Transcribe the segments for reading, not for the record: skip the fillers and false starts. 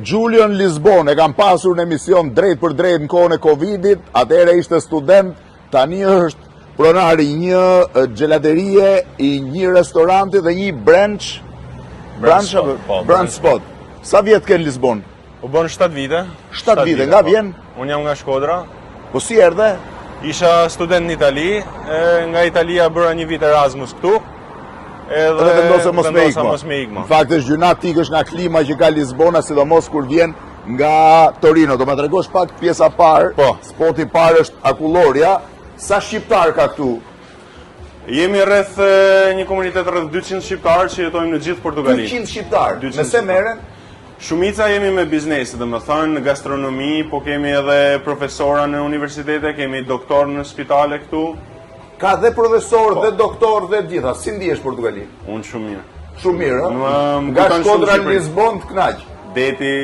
Julian Lisbon e kam pasur në emision drejt për drejt në kohën e Covidit, atëherë ishte student, tani është pronari i një xhelaterie, i një restoranti dhe një brunch spot. Sa vjet ke në Lisbon? U bën 7 vite. 7 vite, nga vjen? Unë jam nga Shkodra. Po si erdhe? Isha student në Itali, nga Italia bëra një vit Erasmus këtu. Edhe vendose mos me ikma. Në fakt është gjuna tikësh nga klima që ka Lisbona, sidomos kur vjen nga Torino. Do më tregosh pak pjesa parë. Po. Spoti parë është Akulloria. Sa shqiptar ka këtu? Jemi rreth një komunitet rreth 200 shqiptar që jetojmë në gjithë Portugalinë. 200 shqiptar. 200 Me se merren? Shumica jemi me biznesi, dhe më thënë, në gastronomi, po kemi edhe profesora në universitete, kemi doktor në spitale këtu. Ka dhe profesor, dhe doktor, dhe gjitha. Si ndihesh Portugalinë? Unë shumë mirë. Shumë mirë, Më nga kujton Shkodra shumë në Lisbon të knaq. Deti,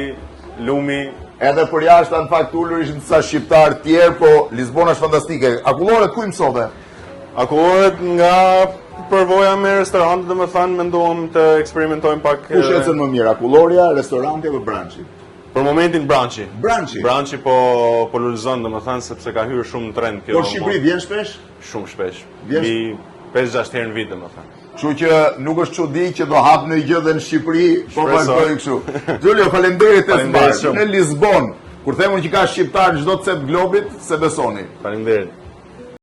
lumi. Edhe për jashtë në fakt ullur ishin sa shqiptar tjerë, po Lisbona është fantastike. Akulloret ku i mësove? Akulloret nga përvoja me restorante, dhe më thënë, mendohem të eksperimentojmë pak. Ku shecën më mirë, Akulloria, restoranti apo branchi? Për momentin branchi. Branchi? Branchi po lullëzon, dhe më thënë, sepse ka hyrë shumë në trend kjo. Por Shqipëri vjen shpesh? Shumë shpesh. Vjen Mbi 5-6 herë në vit, dhe më thënë. Kështu që nuk është çudi që do hap në gjë dhe në Shqipëri, po Shpresoj. vazhdoj kështu. Giulio, faleminderit të Faleminderit smarë. shumë. Në Lisbon, kur themun që ka shqiptar çdo cep globit, se besoni. Faleminderit.